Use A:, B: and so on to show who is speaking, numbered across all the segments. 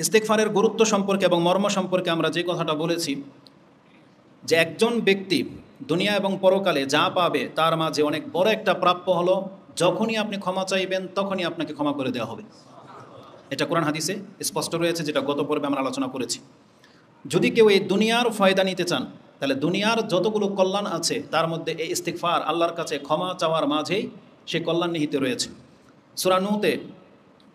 A: ইস্তেগফারের গুরুত্ব সম্পর্কে এবং মর্ম সম্পর্কে আমরা যে কথাটা বলেছি, যে একজন ব্যক্তি দুনিয়া এবং পরকালে যা পাবে তার মাঝে অনেক বড় একটা প্রাপ্য হলো যখনই আপনি ক্ষমা চাইবেন তখনই আপনাকে ক্ষমা করে দেওয়া হবে। এটা কোরআন হাদিসে স্পষ্ট রয়েছে, যেটা গত পর্বে আমরা আলোচনা করেছি। যদি কেউ এই দুনিয়ার ফায়দা নিতে চান, তাহলে দুনিয়ার যতগুলো কল্যাণ আছে তার মধ্যে এই ইস্তিগফার, আল্লাহর কাছে ক্ষমা চাওয়ার মাঝেই সে কল্যাণ নিহিত রয়েছে। সূরা নূতে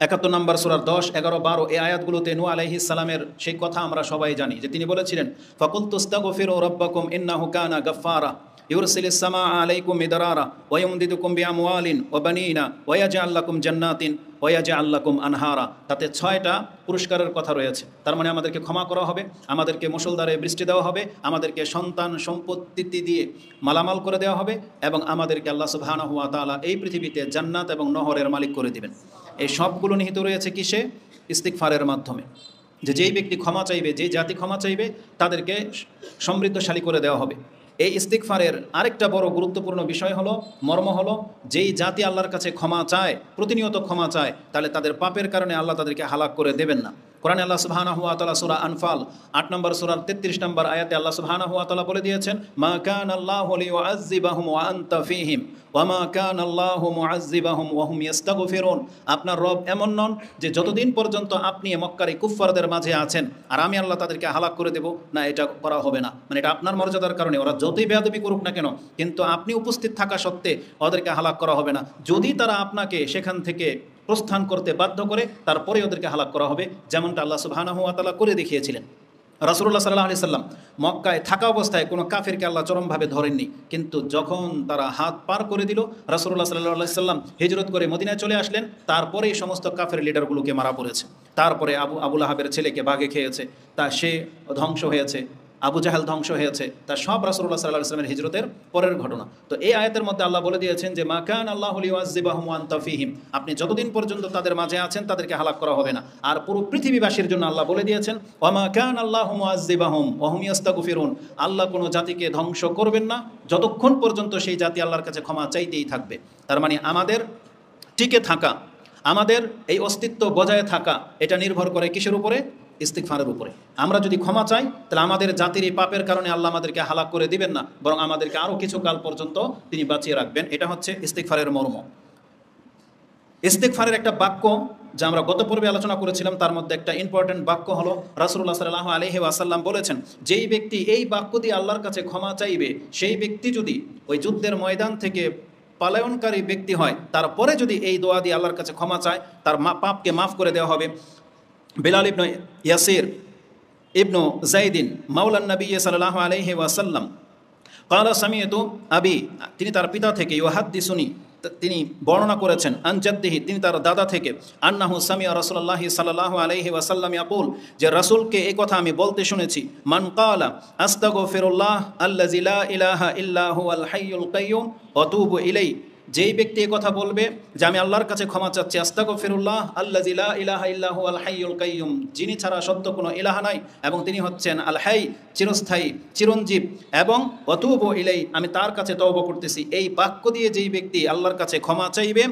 A: ৭১ নম্বর সূরার ১০, ১১, ১২ এই আয়াতগুলোতে নূহ আলাইহিস সালামের সেই কথা আমরা সবাই জানি, যে তিনি বলেছিলেন, ফাকুলতুস্তাগফিরু রাব্বাকুম ইন্নাহু কানা গাফফারা ইউরসিলিস সামাআ আলাইকুম মিদরারা ওয়া ইউমদিদুকুম বিআমওয়ালিন ওয়া বানিনা ওয়া ইয়াজআল লাকুম জান্নাতিন ওয়া ইয়াজআল লাকুম আনহারা। তাতে ৬টা পুরস্কারের কথা রয়েছে। তার মানে আমাদেরকে ক্ষমা করা হবে, আমাদেরকে মুষলধারে বৃষ্টি দেওয়া হবে, আমাদেরকে সন্তান সম্পত্তি দিয়ে মালামাল করে দেওয়া হবে, এবং আমাদেরকে আল্লাহ সুবহানাহু ওয়া তাআলা এই পৃথিবীতে জান্নাত এবং নহরের মালিক করে দিবেন। এই সবগুলো নিহিত রয়েছে কিসে? ইস্তিগফারের মাধ্যমে। যেই ব্যক্তি ক্ষমা চাইবে, যেই জাতি ক্ষমা চাইবে, তাদেরকে সমৃদ্ধশালী করে দেওয়া হবে। এই ইস্তিগফারের আরেকটা বড় গুরুত্বপূর্ণ বিষয় হলো, মর্ম হলো, যেই জাতি আল্লাহর কাছে ক্ষমা চায়, প্রতিনিয়ত ক্ষমা চায়, তাহলে তাদের পাপের কারণে আল্লাহ তাদেরকে হালাক করে দেবেন না। কোরআনে আল্লাহ সুবহানাহু ওয়া তাআলা সূরা আনফাল ৮ নম্বর সূরার ৩৩ নম্বর আয়াতে আল্লাহ সুবহানাহু ওয়া তাআলা বলে দিয়েছেন, মা কানা আল্লাহু লিয়ুআযযিবাহুম ওয়া আনতা ফীহিম ওয়া মা কানা আল্লাহু মুআযযিবাহুম ওয়া হুম ইস্তাগফিরুন। আপনার রব এমন নন যে যতদিন পর্যন্ত আপনি মক্কার এই কুফফারদের মাঝে আছেন আর আমি আল্লাহ তাদেরকে হালাক করে দেব না, এটা করা হবে না। মানে এটা আপনার মর্যাদার কারণে, ওরা যতই বেয়াদবি করুক না কেন, কিন্তু আপনি উপস্থিত থাকা সত্ত্বে ওদেরকে হালাক করা হবে না। যদি তারা আপনাকে সেখান থেকে প্রস্থান করতে বাধ্য করে, তারপরে ওদেরকে হালাক করা হবে, যেমনটা আল্লাহ সুবহানাহু ওয়া তাআলা করে দেখিয়েছিলেন। রাসূলুল্লাহ সাল্লাল্লাহু আলাইহি সাল্লাম মক্কায় থাকা অবস্থায় কোনো কাফিরকে আল্লাহ চরমভাবে ধরেননি, কিন্তু যখন তারা হাত পার করে দিল, রাসূলুল্লাহ সাল্লাল্লাহু আলাইহি সাল্লাম হিজরত করে মদিনায় চলে আসলেন। তারপরে এই সমস্ত কাফের লিডারগুলোকে মারা পড়েছে। তারপরে আবু লাহাবের ছেলেকে বাঘে খেয়েছে, সে ধ্বংস হয়েছে, আবু জাহেল ধ্বংস হয়েছে। তার সব রাসূলুল্লাহ সাল্লাল্লাহু আলাইহি ওয়াসাল্লামের হিজরতের পরের ঘটনা। তো এই আয়াতের মধ্যে আল্লাহ বলে দিয়েছেন যে মা কানা আল্লাহু লিয়ুআযযিবাহুম ওয়া আনতা ফীহিম, আপনি যতদিন পর্যন্ত তাদের মাঝে আছেন তাদেরকে হালাক করা হবে না। আর পুরো পৃথিবীবাসীর জন্য আল্লাহ বলে দিয়েছেন ওয়া মা কানা আল্লাহু মুআযযিবাহুম ওয়া হুম ইস্তাগফিরুন, আল্লাহ কোনো জাতিকে ধ্বংস করবেন না যতক্ষণ পর্যন্ত সেই জাতি আল্লাহর কাছে ক্ষমা চাইতেই থাকবে। তার মানে আমাদের টিকে থাকা, আমাদের এই অস্তিত্ব বজায় থাকা, এটা নির্ভর করে কিসের উপরে? ইস্তিগফারের উপরে। আমরা যদি ক্ষমা চাই, তাহলে আমাদের জাতির এই পাপের কারণে আল্লাহ আমাদেরকে হালাক করে দিবেন না, বরং আমাদেরকে আরও কিছু কাল পর্যন্ত তিনি বাঁচিয়ে রাখবেন। এটা হচ্ছে ইস্তিগফারের মর্ম। ইস্তিগফারের একটা বাক্য যা আমরা গত পর্বে আলোচনা করেছিলাম, তার মধ্যে একটা ইম্পর্টেন্ট বাক্য হলো, রাসূলুল্লাহ সাল্লাল্লাহু আলাইহি ওয়াসাল্লাম বলেছেন, যেই ব্যক্তি এই বাক্য দিয়ে আল্লাহর কাছে ক্ষমা চাইবে, সেই ব্যক্তি যদি ওই যুদ্ধের ময়দান থেকে পলায়নকারী ব্যক্তি হয়, তারপরে যদি এই দোয়া দিয়ে আল্লাহর কাছে ক্ষমা চায়, তার পাপকে মাফ করে দেওয়া হবে। বিলাল ইবনে ইয়াসির ইবনু যায়দিন মাওলান নবী সাল্লাল্লাহু আলাইহি ওয়াসাল্লাম ক্বালা সামিআতু আবি, তিনি তার পিতা থেকে, ইউহাদ্দিসুনি, তিনি বর্ণনা করেছেন, আন জাদ্দিহি, তিনি তার দাদা থেকে, আন্নাহু সামিআ রাসূলুল্লাহ সাল্লাল্লাহু আলাইহি ওয়াসাল্লাম ইয়াকুল, যে রাসূলকে এই কথা আমি বলতে শুনেছি, মান ক্বালা আস্তাগফিরুল্লাহ আল্লাযী লা ইলাহা ইল্লা হুয়াল হাইয়ুল কাইয়্যুম ওয়া আতুবু ইলাইহি, যেই ব্যক্তি এই কথা বলবে যে আমি আল্লাহর কাছে ক্ষমা চাচ্ছি, আস্তাগফিরুল্লাহ আল্লাযী লা ইলাহা ইল্লা হুয়াল হাইয়ুল কাইয়্যুম, যিনি ছাড়া সত্য কোনো ইলাহা নাই এবং তিনি হচ্ছেন আল হাই, চিরস্থায়ী, চিরঞ্জীব, এবং ওয়াতুবু ইলাইহি, আমি তার কাছে তওবা করতেছি, এই বাক্য দিয়ে যেই ব্যক্তি আল্লাহর কাছে ক্ষমা চাইবে,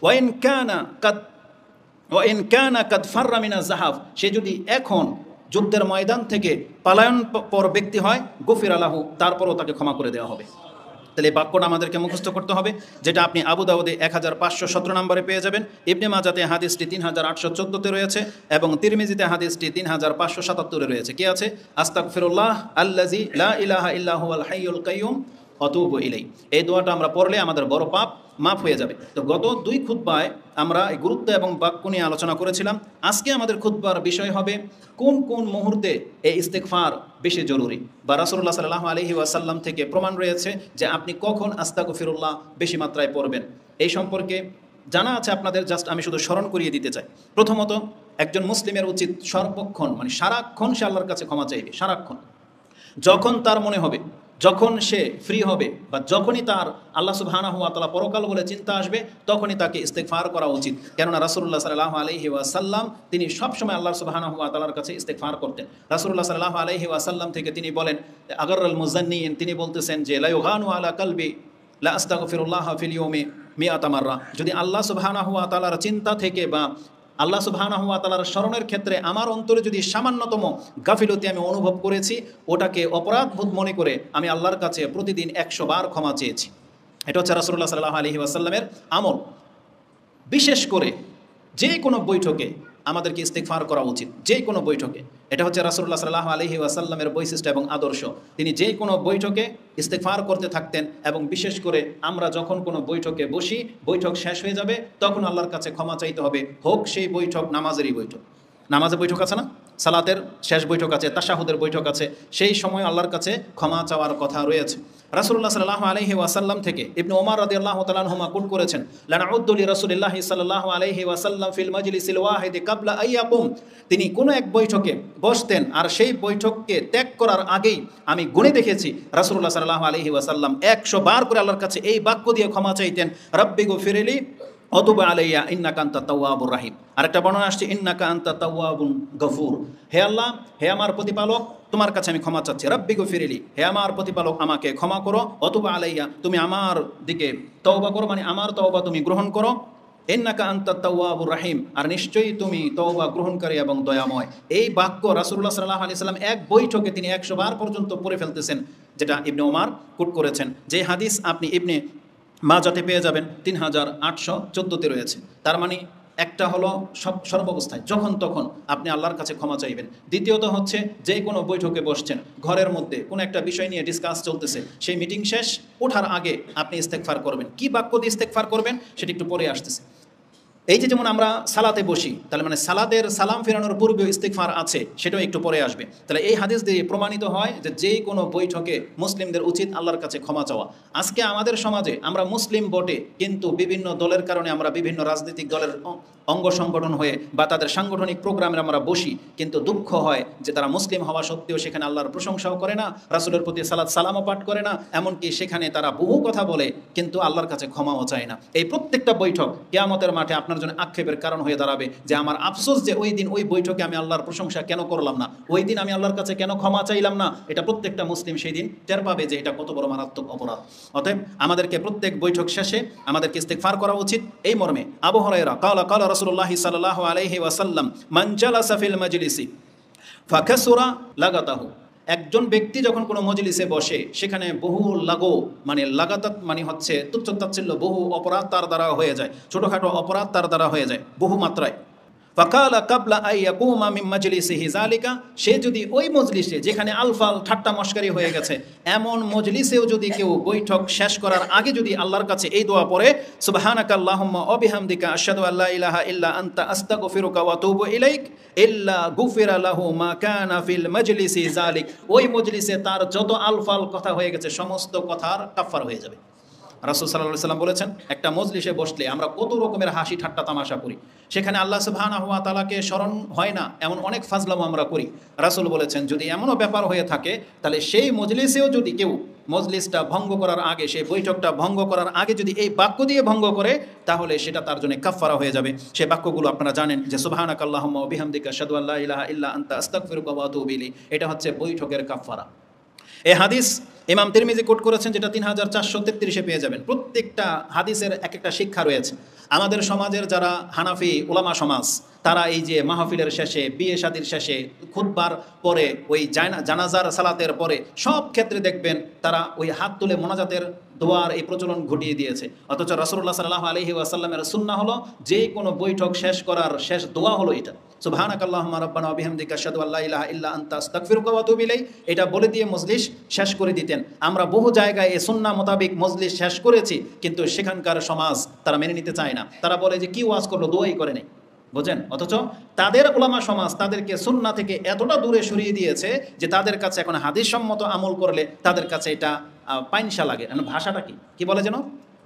A: ওয়া ইন কানা কাদ ফাররা মিনাজ যাহাব, সে যদি এখন যুদ্ধের ময়দান থেকে পলায়ন পর ব্যক্তি হয়, গফিরা লাহু, তারপরও তাকে ক্ষমা করে দেওয়া হবে। তাহলে এই বাক্যটা আমাদেরকে মুখস্থ করতে হবে, যেটা আপনি আবু দাউদে 1517 নম্বরে পেয়ে যাবেন, ইবনে মাজাতে হাদিসটি 3814-তে রয়েছে, এবং তিরমিজিতে হাদিসটি 3577-এ রয়েছে। কি আছে? আস্তাগফিরুল্লাহ আল্লাযী লা ইলাহা ইল্লা হুয়াল হাইয়ুল কাইয়্যুম ওয়া আতুবু ইলাইহি। এই দোয়াটা আমরা পড়লে আমাদের বড় পাপ মাফ হয়ে যাবে। তো গত 2 খুতবায় আমরা এই গুরুত্ব এবং বাক্য নিয়ে আলোচনা করেছিলাম। আজকে আমাদের খুতবার বিষয় হবে কোন কোন মুহূর্তে এই ইস্তিগফার বেশি জরুরি, বা রাসূলুল্লাহ সাল্লাল্লাহু আলাইহি ওয়াসাল্লাম থেকে প্রমাণ রয়েছে যে আপনি কখন আস্তাগফিরুল্লাহ বেশি মাত্রায় পড়বেন। এই সম্পর্কে জানা আছে আপনাদের, জাস্ট আমি শুধু স্মরণ করিয়ে দিতে চাই। প্রথমত, একজন মুসলিমের উচিত সর্বক্ষণ, মানে সারাক্ষণ সে আল্লাহর কাছে ক্ষমা চাইবে। সারাক্ষণ, যখন তার মনে হবে, যখন সে ফ্রি হবে, বা যখনই তার আল্লাহ সুবহানাহু ওয়া তাআলা পরকাল বলে চিন্তা আসবে, তখনই তাকে ইস্তিগফার করা উচিত। কেননা রাসূলুল্লাহ সাল্লাল্লাহু আলাইহি ওয়াসাল্লাম তিনি সবসময় আল্লাহ সুবহানাহু ওয়া তাআলার কাছে ইস্তিগফার করতেন। রাসূলুল্লাহ সাল্লাল্লাহু আলাইহি ওয়াসাল্লাম থেকে তিনি বলেন, আগারুল মুজান্নিন, তিনি বলতেছেন যে লা ইউগানু আলা কলবি লা আস্তাগফিরুল্লাহ ফিল ইয়াউমি মিআতা মাররা, যদি আল্লাহ সুবহানাহু ওয়া তাআলার চিন্তা থেকে বা আল্লাহ সুবহানাহু ওয়া তাআলার স্মরণের ক্ষেত্রে আমার অন্তরে যদি সামান্যতম গাফিলতি আমি অনুভব করেছি, ওটাকে অপরাধবোধ মনে করে আমি আল্লাহর কাছে প্রতিদিন 100 বার ক্ষমা চেয়েছি। এটা হচ্ছে রাসূলুল্লাহ সাল্লাল্লাহু আলাইহি ওয়াসাল্লামের আমল। বিশেষ করে যে কোনো বৈঠকে আমাদেরকে ইস্তিগফার করা উচিত, যে কোনো বৈঠকে। এটা হচ্ছে রাসূলুল্লাহ সাল্লাল্লাহু আলাইহি ওয়াসাল্লামের বৈশিষ্ট্য এবং আদর্শ। তিনি যে কোনো বৈঠকে ইস্তিগফার করতে থাকতেন, এবং বিশেষ করে আমরা যখন কোনো বৈঠকে বসি, বৈঠক শেষ হয়ে যাবে, তখন আল্লাহর কাছে ক্ষমা চাইতে হবে, হোক সেই বৈঠক নামাজেরই বৈঠক। নামাজে বৈঠক আছে না, সালাতের শেষ বৈঠক আছে, তাশাহুদের বৈঠক আছে, সেই সময় আল্লাহর কাছে ক্ষমা চাওয়ার কথা রয়েছে। রাসূলুল্লাহ সাল্লাল্লাহু আলাইহি ওয়াসাল্লাম থেকে ইবনে ওমর রাদিয়াল্লাহু তাআলা আনহুমা কোট করেছেন, লানাউদ্দু লিরাসূলিল্লাহি সাল্লাল্লাহু আলাইহি ওয়াসাল্লাম ফিল মাজলিসিল ওয়াহিদি ক্বাবলা আইয়াকুম। তিনি কোনো এক বৈঠকে বসতেন, আর সেই বৈঠককে ত্যাগ করার আগেই আমি গুণে দেখেছি রাসূলুল্লাহ সাল্লাল্লাহু আলাইহি ওয়াসাল্লাম 100 বার করে আল্লাহর কাছে এই বাক্য দিয়ে ক্ষমা চাইতেন, রাব্বি গফিরলি অতুবা আলাইয়া ইন্নাকা আনতা তাওয়াবুর রাহিম। আরেকটা বর্ণনা আসছে, ইন্নাকা আনতা তাওয়াবুন গফুর। হে আল্লাহ, হে আমার প্রতিপালক, তোমার কাছে আমি ক্ষমা চাচ্ছি। রাব্বি গফিরলি, হে আমার প্রতিপালক, আমাকে ক্ষমা করো। অতুবা আলাইয়া, তুমি আমার দিকে তওবা করো, মানে আমার তওবা তুমি গ্রহণ করো। ইন্নাকা আনতা তাওয়াবুর রাহিম, আর নিশ্চয়ই তুমি তওবা গ্রহণকারী এবং দয়াময়। এই বাক্য রাসূলুল্লাহ সাল্লাল্লাহু আলাইহি সাল্লাম এক বৈঠকে তিনি 100 বার পর্যন্ত পড়ে ফেলতেছেন, যেটা ইবনে ওমর কোট করেছেন। যে হাদিস আপনি ইবনে মাজাতে পেয়ে যাবেন 3814-তে রয়েছে। তার মানে একটা হলো সর্বাবস্থায় যখন তখন আপনি আল্লাহর কাছে ক্ষমা চাইবেন। দ্বিতীয়ত হচ্ছে যে কোনো বৈঠকে বসছেন, ঘরের মধ্যে কোনো একটা বিষয় নিয়ে ডিসকাস চলতেছে, সেই মিটিং শেষ ওঠার আগে আপনি ইস্তেগফার করবেন। কি বাক্য দিয়ে ইস্তেগফার করবেন সেটা একটু পরে আসতেছে। এই যে যেমন আমরা সালাতে বসি, তাহলে মানে সালাতের সালাম ফেরানোর পূর্বে ইস্তিগফার আছে, সেটাও একটু পরে আসবে। তাহলে এই হাদিস দিয়ে প্রমাণিত হয় যে কোনো বৈঠকে মুসলিমদের উচিত আল্লাহর কাছে ক্ষমা চাওয়া। আজকে আমাদের সমাজে আমরা মুসলিম বটে, কিন্তু বিভিন্ন দলের কারণে আমরা বিভিন্ন রাজনৈতিক দলের অঙ্গ সংগঠন হয়ে বা তাদের সাংগঠনিক প্রোগ্রামে আমরা বসি, কিন্তু দুঃখ হয় যে তারা মুসলিম হওয়া সত্ত্বেও সেখানে আল্লাহর প্রশংসাও করে না, রাসূলের প্রতি সালাত সালামও পাঠ করে না, এমনকি সেখানে তারা বহু কথা বলে কিন্তু আল্লাহর কাছে ক্ষমাও চায় না। এই প্রত্যেকটা বৈঠক কিয়ামতের মাঠে আপনার জন্য আক্ষেপের কারণ হয়ে দাঁড়াবে, যে আমার আফসোস যে ওই দিন ওই বৈঠকে আমি আল্লাহর প্রশংসা কেন করলাম না, ওই দিন আমি আল্লাহর কাছে কেন ক্ষমা চাইলাম না। এটা প্রত্যেকটা মুসলিম সেই দিন টের পাবে যে এটা কত বড় মারাত্মক অপরাধ। অতএব আমাদেরকে প্রত্যেক বৈঠক শেষে আমাদেরকে ইস্তিগফার করা উচিত। এই মর্মে আবু হুরায়রা ক্বালা রাসূলুল্লাহ সাল্লাল্লাহু আলাইহি ওয়াসাল্লাম, মান জালাসা ফিল মাজলিসি ফাকাসুরা লাগাতাহু। একজন ব্যক্তি যখন কোনো মজলিসে বসে, সেখানে বহু লাগো মানে লাগাতাত মানে হচ্ছে তুচ্ছ-তাচ্ছিল্য, বহু অপরাধ তার দ্বারা হয়ে যায়, ছোটোখাটো অপরাধ তার দ্বারা হয়ে যায় বহু মাত্রায়। ফাকালা কাবলা আইয়াকুমা মিন মাজলিসিহি যালিকা, সে যদি ওই মজলিসে যেখানে আলফাল ঠাট্টা মশকারি হয়ে গেছে, এমন মজলিসেও যদি কেউ বৈঠক শেষ করার আগে যদি আল্লাহর কাছে এই দোয়া পড়ে, সুবহানাকা আল্লাহুম্মা ওয়া বিহামদিকা আশহাদু আল্লা ইলাহা ইল্লা আনতা আস্তাগফিরুকা ওয়া আতুবু ইলাইক ইল্লা গুফিরা লাহু মা কানা ফিল মাজলিসি যালিক, ওই মজলিসে তার যত আলফাল কথা হয়ে গেছে সমস্ত কথার কাফার হয়ে যাবে। রাসূল সাল্লাল্লাহু আলাইহি সাল্লাম বলেছেন, একটা মজলিসে বসলে আমরা কত রকমের হাসি ঠাট্টা তামাশা করি, সেখানে আল্লাহ সুবহানাহু ওয়া তাআলাকে স্মরণ হয় না, এমন অনেক ফাজলামো আমরা করি। রাসূল বলেছেন, যদি এমনও ব্যাপার হয়ে থাকে, তাহলে সেই মজলিসেও যদি কেউ মজলিসটা ভঙ্গ করার আগে, সেই বৈঠকটা ভঙ্গ করার আগে যদি এই বাক্য দিয়ে ভঙ্গ করে, তাহলে সেটা তার জন্য কাফফারা হয়ে যাবে। সেই বাক্যগুলো আপনারা জানেন যে সুবহানাকা আল্লাহুম্মা ওয়া বিহামদিকা আশহাদু আল্লা ইলাহা ইল্লা আনতা আস্তাগফিরুকা ওয়া আতুবু ইলাইক। এটা হচ্ছে বৈঠকের কাফফারা। এই হাদিস ইমাম তিরমিজি কোট করেছেন, যেটা 3433-এ পেয়ে যাবেন। প্রত্যেকটা হাদিসের এক একটা শিক্ষা রয়েছে। আমাদের সমাজের যারা হানাফি উলামা সমাজ, তারা এই যে মাহফিলের শেষে, বিয়ে শাদীর শেষে, খুতবার পরে, ওই জানাজার সালাতের পরে সব ক্ষেত্রে দেখবেন তারা ওই হাত তুলে মোনাজাতের দোয়ার এই প্রচলন ঘটিয়ে দিয়েছে। অথচ রাসূলুল্লাহ সাল্লাল্লাহু আলাইহি ওয়াসাল্লামের সুন্নাহ হলো যে কোনো বৈঠক শেষ করার শেষ দোয়া হলো এটা, সুবহানাকা আল্লাহুম্মা রাব্বানা ওয়া বিহামদিকা আশহাদু আল্লা ইলাহা ইল্লা আনতা আস্তাগফিরুকা ওয়া আতুবু ইলাইক। এটা বলে দিয়ে মজলিস শেষ করে দিতেন। আমরা বহু জায়গায় এই সুন্নাহ মোতাবেক মজলিস শেষ করেছি, কিন্তু সেখানকার সমাজ তারা মেনে নিতে চায় না। তারা বলে যে কি ওয়াজ করলো, দোয়াই করে নেই, বুঝেন। অথচ তাদের উলামা সমাজ তাদেরকে সুন্নাহ থেকে এতটা দূরে সরিয়ে দিয়েছে যে তাদের কাছে এখন হাদিস সম্মত আমল করলে তাদের কাছে এটা পাইনসা লাগে। ভাষাটা কি বলে যেন,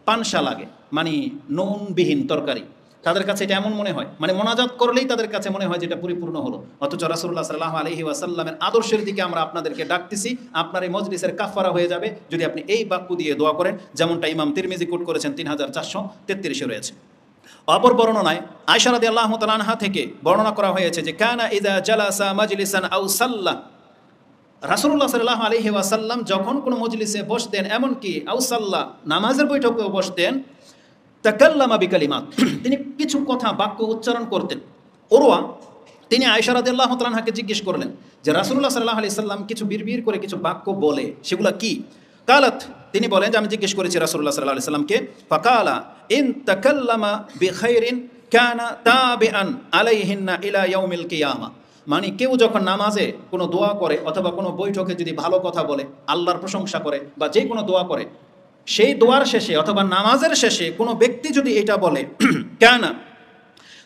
A: পানসা লাগে, মানে নুনবিহীন তরকারি। তাদের কাছে এটা এমন মনে হয়, মানে মোনাজাত করলেই তাদের কাছে মনে হয় যেটা পরিপূর্ণ হলো। অথচ রাসূলুল্লাহ সাল্লাল্লাহু আলাইহি ওয়াসাল্লামের আদর্শের দিকে আমরা আপনাদেরকে ডাকতেছি। আপনার এই মজলিসের কাফারা হয়ে যাবে যদি আপনি এই বাক্য দিয়ে দোয়া করেন, যেমনটা ইমাম তিরমিজি কোট করেছেন 3433-এ রয়েছে। অপর বর্ণনায় আয়েশা রাদিয়াল্লাহু তাআলা আনহা থেকে বর্ণনা করা হয়েছে যে কানা ইযা জালাসা মাজলিসান আও সাল্লা, রাসূলুল্লাহ সাল্লাল্লাহু আলাইহি ওয়াসাল্লাম যখন কোনো মজলিসে বসতেন, এমনকি আও সাল্লা নামাজের বৈঠকেও বসতেন, তাকাল্লামা বিকালিমাত, তিনি কিছু কথা বাক্য উচ্চারণ করতেন। ওরওয়া তিনি আয়েশা রাদিয়াল্লাহু তাআলা আনহাকে জিজ্ঞেস করলেন যে রাসূলুল্লাহ সাল্লাল্লাহু আলাইহি সাল্লাম কিছু বিড়বিড় করে কিছু বাক্য বলে, সেগুলা কি? কালাত, তিনি বলেন যে আমি জিজ্ঞেস করেছি রাসূলুল্লাহ সাল্লাল্লাহু আলাইহি সাল্লামকে, ফাকালা ইন তাকাল্লামা বিখাইরিন কানা তাবিআন আলাইহিন্না ইলা ইয়াউমিল কিয়ামা। মানে কেউ যখন নামাজে কোনো দোয়া করে অথবা কোনো বৈঠকে যদি ভালো কথা বলে, আল্লাহর প্রশংসা করে বা যে কোনো দোয়া করে, সেই দোয়ার শেষে অথবা নামাজের শেষে কোনো ব্যক্তি যদি এটা বলে কানা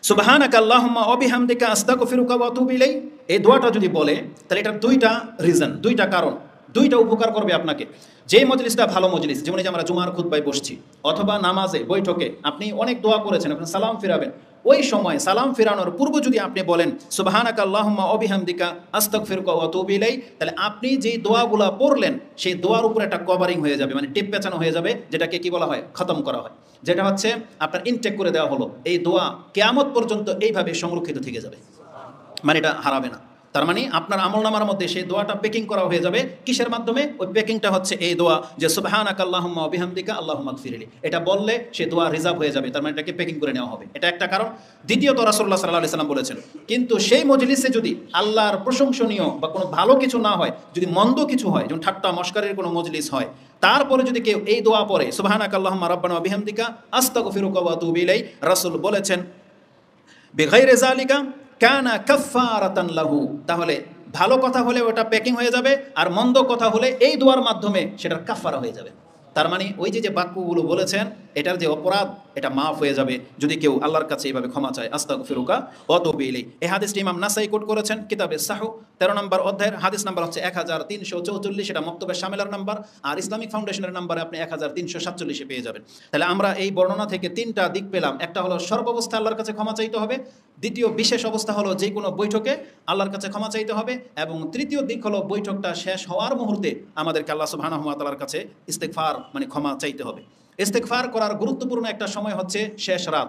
A: সুবহানাকা আল্লাহুম্মা ওয়া বিহামদিকা আস্তাগফিরুকা ওয়া আতুবু ইলাইক, এই দোয়াটা যদি বলে, তাহলে এটার দুইটা রিজন, দুইটা কারণ, দুইটা উপকার করবে আপনাকে। যেই মজলিসটা ভালো মজলিস, যেমন যে আমরা জুমার খুতবায় বসছি অথবা নামাজে বৈঠকে আপনি অনেক দোয়া করেছেন, আপনি সালাম ফিরাবেন, ওই সময় সালাম ফিরানোর পূর্ব যদি আপনি বলেন সুবহানাকা আল্লাহুম্মা ওয়া বিহামদিকা আস্তাগফিরুকা ওয়া আতুবু ইলাইক, তাহলে আপনি যেই দোয়াগুলা পড়লেন সেই দোয়ার উপরে একটা কভারিং হয়ে যাবে, মানে টেপ পেঁচানো হয়ে যাবে, যেটাকে কি বলা হয়, খতম করা হয়, যেটা হচ্ছে আপনার ইনটেক করে দেওয়া হলো। এই দোয়া কিয়ামত পর্যন্ত এইভাবে সংরক্ষিত থেকে যাবে, মানে এটা হারাবে না। তার মানে আপনার আমলনামার মধ্যে সেই দোয়াটা পেকিং করা হয়ে যাবে। কিসের মাধ্যমে? ওই পেকিংটা হচ্ছে এই দোয়া যে সুবহানাকা আল্লাহুম্মা ওয়া বিহামদিকা আল্লাহুম্মা গফিরলি, এটা বললে সেই দোয়া রিজার্ভ হয়ে যাবে, তার মানে এটাকে পেকিং করে নেওয়া হবে, এটা একটা কারণ। দ্বিতীয়ত রাসূলুল্লাহ সাল্লাল্লাহু আলাইহি সাল্লাম বলেছেন, কিন্তু সেই মজলিসে যদি আল্লাহর প্রশংসনীয় বা কোনো ভালো কিছু না হয়, যদি মন্দ কিছু হয়, যেমন ঠাট্টা মশকারের কোনো মজলিস হয়, তারপরে যদি কেউ এই দোয়া পড়ে সুবহানাকা আল্লাহুম্মা রাব্বানা ওয়া বিহামদিকা আস্তাগফিরুকা ওয়া আতুবু ইলাইক, রাসূল বলেছেন বিগাইরি যালিকা কানা কাফফারাতান লাহু, তাহলে ভালো কথা হলে ওটা প্যাকিং হয়ে যাবে, আর মন্দ কথা হলে এই দোয়ার মাধ্যমে সেটার কাফফারা হয়ে যাবে। তার মানে ওই যে বাক্যগুলো বলেছেন এটার যে অপরাধ এটা মাফ হয়ে যাবে যদি কেউ আল্লাহর কাছে এইভাবে ক্ষমা চায়, আস্তাগফিরুকা ওয়া আতুবু ইলাইক। এই হাদিসটি ইমাম নাসাই কোট করেছেন কিতাবে সাহু 13 নম্বর অধ্যায়ের হাদিস নাম্বার হচ্ছে 1344, এটা মক্তবে শামিলার নাম্বার, আর ইসলামিক ফাউন্ডেশনের নাম্বারে আপনি 1347 পেয়ে যাবেন। তাহলে আমরা এই বর্ণনা থেকে তিনটা দিক পেলাম। একটা হলো সর্বাবস্থা আল্লাহর কাছে ক্ষমা চাইতে হবে, দ্বিতীয় বিশেষ অবস্থা হলো যে কোনো বৈঠকে আল্লাহর কাছে ক্ষমা চাইতে হবে, এবং তৃতীয় দিক হলো বৈঠকটা শেষ হওয়ার মুহূর্তে আমাদেরকে আল্লাহ সুবহানাহু ওয়া তাআলার কাছে ইস্তেগফার মানে ক্ষমা চাইতে হবে। ইস্তেগফার করার গুরুত্বপূর্ণ একটা সময় হচ্ছে শেষ রাত।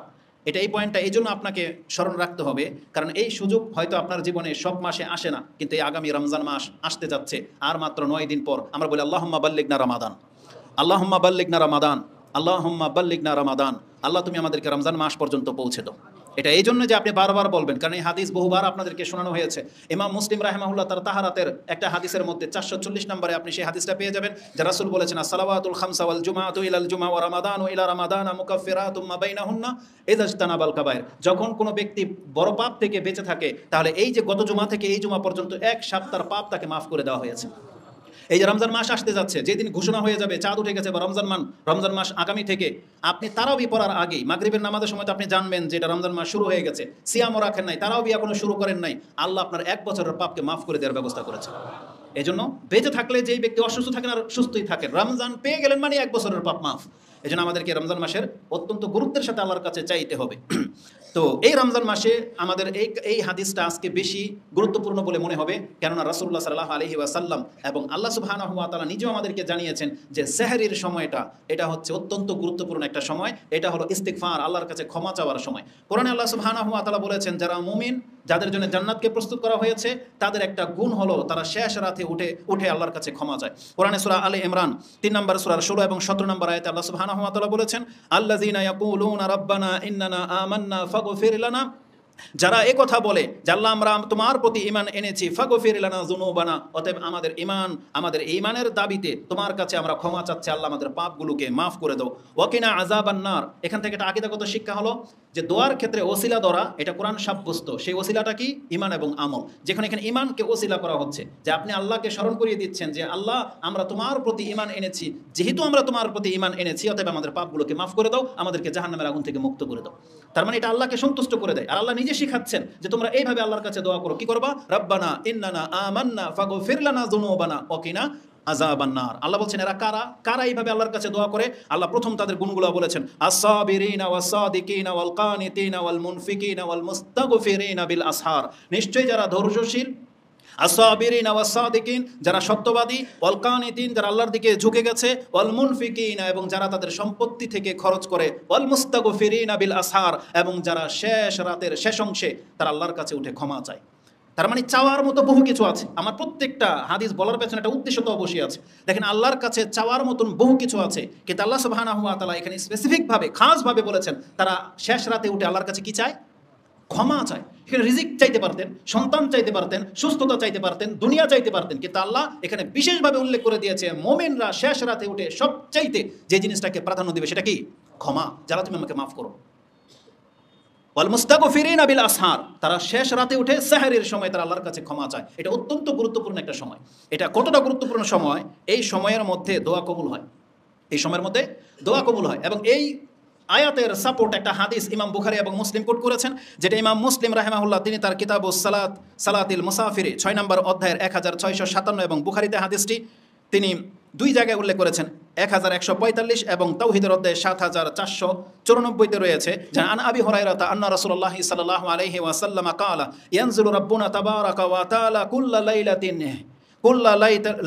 A: এটা এই পয়েন্টটা এই জন্য আপনাকে স্মরণ রাখতে হবে, কারণ এই সুযোগ হয়তো আপনার জীবনে সব মাসে আসে না, কিন্তু এই আগামী রমজান মাস আসতে যাচ্ছে, আর মাত্র 9 দিন পর। আমরা বলি আল্লাহুম্মা বাল্লিগনা রমাদান, আল্লাহুম্মা বাল্লিগনা রমাদান, আল্লাহুম্মা বাল্লিগনা রমাদান, আল্লাহ তুমি আমাদেরকে রমজান মাস পর্যন্ত পৌঁছে দাও। এটা এই জন্য যে আপনি বারবার বলবেন, কারণ এই হাদিস বহুবার আপনাদেরকে শোনানো হয়েছে। ইমাম মুসলিম রাহিমাহুল্লাহ তার তাহারাতের একটা হাদিসের মধ্যে 440 নম্বরে আপনি সেই হাদিসটা পেয়ে যাবেন, যে রাসূল বলেছেন আসসালাওয়াতুল খামসা ওয়াল জুমআতু ইলাল জুমআ ওয়া রামাদানু ইলা রামাদানা মুকাফফিরাতুম মা বাইনাহুন্না ইযা ইজতানাবাল কাবায়ের। যখন কোনো ব্যক্তি বড় পাপ থেকে বেঁচে থাকে, তাহলে এই যে গত জুমা থেকে এই জুমা পর্যন্ত এক সপ্তাহের পাপ তাকে মাফ করে দেওয়া হয়েছে। এই যে রমজান মাস আসতে যাচ্ছে, যেদিন ঘোষণা হয়ে যাবে চাঁদ উঠে গেছে বা রমজান মাস আগামী থেকে, আপনি তারাবি পড়ার আগেই মাগরিবের নামাজের সময় তো আপনি জানবেন যে এটা রমজান মাস শুরু হয়ে গেছে, সিয়ামও রাখেন নাই, তারাবি এখনো শুরু করেন নাই, আল্লাহ আপনার 1 বছরের পাপকে মাফ করে দেওয়ার ব্যবস্থা করেছে। এই জন্য বেঁচে থাকলে যেই ব্যক্তি অসুস্থ থাকেন আর সুস্থই থাকেন, রমজান পেয়ে গেলেন মানে 1 বছরের পাপ মাফ। এই জন্য আমাদেরকে রমজান মাসের অত্যন্ত গুরুত্বের সাথে আল্লাহর কাছে চাইতে হবে। তো এই রমজান মাসে আমাদের এই হাদিসটা আজকে বেশি গুরুত্বপূর্ণ বলে মনে হবে, কেননা রাসূলুল্লাহ সাল্লাল্লাহু আলাইহি ওয়াসাল্লাম এবং আল্লাহ সুবহানাহু ওয়া তাআলা নিজেও আমাদেরকে জানিয়েছেন যে সেহরির সময়টা এটা হচ্ছে অত্যন্ত গুরুত্বপূর্ণ একটা সময়, এটা হলো ইস্তিগফার, আল্লাহর কাছে ক্ষমা চাওয়ার সময়। কোরআনে আল্লাহ সুবহানাহু ওয়া তাআলা বলেছেন, যারা মুমিন, যাদের জন্য জান্নাতকে প্রস্তুত করা হয়েছে, তাদের একটা গুণ হলো তারা শেষ রাতে উঠে আল্লাহর কাছে ক্ষমা চায়। কোরআনে সূরা আলে ইমরান 3 নম্বর সূরার 16 এবং 17 নম্বর আয়াতে আল্লাহ সুবহানাহু ওয়া তাআলা বলেছেন, আল্লাযীনা ইয়াকুলুনা রাব্বানা ইন্নানা আমান্না ফাগফির লানা, যারা এই কথা বলে যে আল্লাহ আমরা তোমার প্রতি ঈমান এনেছি, ফাগফির লানা যুনুবানা, অতএব আমাদের ঈমানের দাবিতে তোমার কাছে আমরা ক্ষমা চাচ্ছি, আল্লাহ আমাদের পাপগুলোকে মাফ করে দাও। ওয়াকিনা আযাবান নার, এখান থেকে একটা আকীদাগত শিক্ষা হলো যে দোয়ার ক্ষেত্রে ওসিলা ধরা এটা কোরআন সাব্যস্ত। সেই ওসিলাটা কি? ঈমান এবং আমল। যেখানে এখানে ঈমানকে ওসিলা করা হচ্ছে, যে আপনি আল্লাহকে স্মরণ করিয়ে দিচ্ছেন যে আল্লাহ আমরা তোমার প্রতি ঈমান এনেছি, যেহেতু আমরা তোমার প্রতি ঈমান এনেছি অতএব আমাদের পাপগুলোকে মাফ করে দাও, আমাদেরকে জাহান্নামের আগুন থেকে মুক্ত করে দাও। তার মানে এটা আল্লাহকে সন্তুষ্ট করে দেয়, আর আল্লাহ নিজে শিখাচ্ছেন যে তোমরা এইভাবে আল্লাহর কাছে দোয়া করো। কি করবা? রাব্বানা ইন্নানা আমান্না ফাগফির লানা যুনুবানা ওয়া কিনা আযাবান নার। আল্লাহ বলছেন এরা কারা এইভাবে আল্লাহর কাছে দোয়া করে। আল্লাহ প্রথম তাদের গুণগুলো বলেছেন, আস-সাবিরিনা ওয়াস-সাদিকিনা ওয়াল কানিতিনা ওয়াল মুনফিকিনা ওয়াল মুস্তাগফিরিনা বিল আসহার, নিশ্চয়ই যারা ধৈর্যশীল, আস-সাবিরিনা ওয়াস-সাদিকিন যারা সত্যবাদী, ওয়াল কানিতিন যারা আল্লাহর দিকে ঝুঁকে গেছে, ওয়াল মুনফিকিনা এবং যারা তাদের সম্পত্তি থেকে খরচ করে, ওয়াল মুস্তাগফিরিনা বিল আসহার এবং যারা শেষ রাতের শেষ অংশে তারা আল্লাহর কাছে উঠে ক্ষমা চায়। তার মানে চাওয়ার মতো বহু কিছু আছে। আমার প্রত্যেকটা হাদিস বলার পেছনে একটা উদ্দেশ্য তো অবশ্যই আছে। দেখেন আল্লাহর কাছে চাওয়ার মতন বহু কিছু আছে, কিন্তু আল্লাহ সুবহানাহু ওয়া তাআলা এখানে স্পেসিফিকভাবে খাসভাবে বলেছেন তারা শেষ রাতে উঠে আল্লাহর কাছে কি চায়? ক্ষমা চায়। এখানে রিজিক চাইতে পারতেন, সন্তান চাইতে পারতেন, সুস্থতা চাইতে পারতেন, দুনিয়া চাইতে পারতেন, কিন্তু আল্লাহ এখানে বিশেষভাবে উল্লেখ করে দিয়েছে মুমিনরা শেষ রাতে উঠে সবচাইতে যে জিনিসটাকে প্রাধান্য দিবে সেটা কি? ক্ষমা। যারা তুমি আমাকে মাফ করো। ওয়াল মুস্তাগফিরিনা বিল আসহার, তারা শেষ রাতে উঠে সেহরির সময় তারা আল্লাহর কাছে ক্ষমা চায়। এটা অত্যন্ত গুরুত্বপূর্ণ একটা সময়। এটা কতটা গুরুত্বপূর্ণ সময়? এই সময়ের মধ্যে দোয়া কবুল হয়। এই সময়ের মধ্যে দোয়া কবুল হয়। এবং এই আয়াতের সাপোর্ট একটা হাদিস ইমাম বুখারী এবং মুসলিম কোট করেছেন, যেটা ইমাম মুসলিম রাহিমাহুল্লাহ তিনি তার কিতাবুস সালাত সালাতিল মুসাফিরে 6 নম্বর অধ্যায়ের 1657 এবং বুখারীতে হাদিসটি তিনি দুই জায়গায় উল্লেখ করেছেন, 1145 এবং তাওহীদের অধ্যায়ে 7494 রয়েছে। যে আন আবি হুরায়রা আন্না রাসূলুল্লাহ সাল্লাল্লাহু আলাইহি ওয়াসাল্লাম ক্বালা ইয়ানজিলু রাব্বুনা তাবারাকা ওয়া তাআলা কুল্লা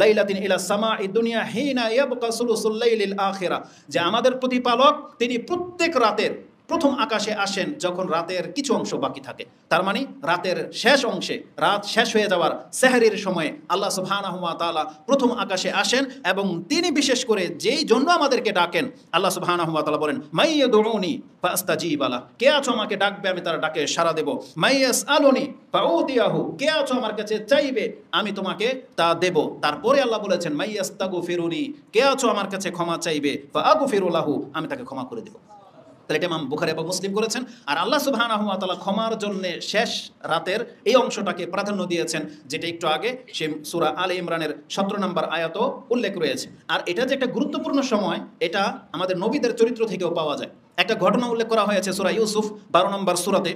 A: লাইলাতিন ইলা সামাঈ দুনিয়া হিনা ইয়াবকা সুলুসুল লাইলিল আখিরা, যে আমাদের প্রতিপালক তিনি প্রত্যেক রাতের প্রথম আকাশে আসেন যখন রাতের কিছু অংশ বাকি থাকে। তার মানে রাতের শেষ অংশে, রাত শেষ হয়ে যাওয়ার সেহরির সময়ে আল্লাহ সুবহানাহু ওয়া তাআলা প্রথম আকাশে আসেন এবং তিনি বিশেষ করে যেই জন্য আমাদেরকে ডাকেন, আল্লাহ সুবহানাহু ওয়া তাআলা বলেন মাইয়াদউনি ফাস্তাজিব লা, কে আছো আমাকে ডাকবে আমি তার ডাকে সাড়া দেব। মাইয়াসআলুনি ফাউতিয়াহু, কে আছো আমার কাছে চাইবে আমি তোমাকে তা দেব। তারপরে আল্লাহ বলেছেন মাইয়াস্তাগফিরুনি, কে আছো আমার কাছে ক্ষমা চাইবে, ফাআগফিরু লাহু, আমি তাকে ক্ষমা করে দেব। তাহলে এটা ইমাম বুখারী এবং মুসলিম করেছেন। আর আল্লাহ সুবহানাহু ওয়া তাআলা ক্ষমার জন্য শেষ রাতের এই অংশটাকে প্রাধান্য দিয়েছেন, যেটা একটু আগে সে সূরা আলে ইমরানের 17 নম্বর আয়াতও উল্লেখ রয়েছে। আর এটা যে একটা গুরুত্বপূর্ণ সময়, এটা আমাদের নবীদের চরিত্র থেকেও পাওয়া যায়। একটা ঘটনা উল্লেখ করা হয়েছে সূরা ইউসুফ 12 নম্বর সূরাতে,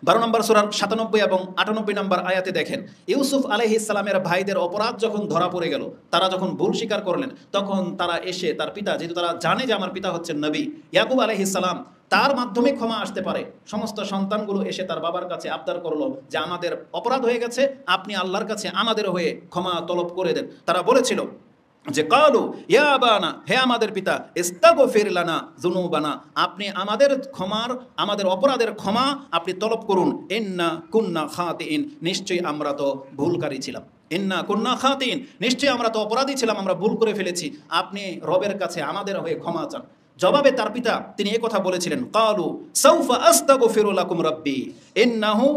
A: 12 নম্বর সূরার 97 এবং 98 নম্বর আয়াতে দেখেন, ইউসুফ আলাইহিস সালামের ভাইদের অপরাধ যখন ধরা পড়ে গেল, তারা যখন ভুল স্বীকার করলেন, তখন তারা এসে তার পিতা, যেহেতু তারা জানে যে আমার পিতা হচ্ছেন নবী ইয়াকুব আলাইহিস সালাম, তার মাধ্যমে ক্ষমা আসতে পারে, সমস্ত সন্তানগুলো এসে তার বাবার কাছে আবদার করলো যে আমাদের অপরাধ হয়ে গেছে, আপনি আল্লাহর কাছে আমাদের হয়ে ক্ষমা তলব করে দেন। তারা বলেছিল যে কালু ইয়া আবানা, হে আমাদের পিতা, ইস্তাগফির লানা যুনুবানা, আপনি আমাদের আমাদের অপরাধের ক্ষমা আপনি তলব করুন। ইন্না কুন্না খাতিইন, নিশ্চয়ই আমরা তো ভুলকারী ছিলাম। ইন্না কুন্না খাতিইন, নিশ্চয়ই আমরা তো অপরাধী ছিলাম, আমরা ভুল করে ফেলেছি, আপনি রবের কাছে আমাদের হয়ে ক্ষমা চান। জবাবে তার পিতা তিনি এই কথা বলেছিলেন, কালু সাউফা আস্তাগফিরু লাকুম রাব্বি ইন্নাহু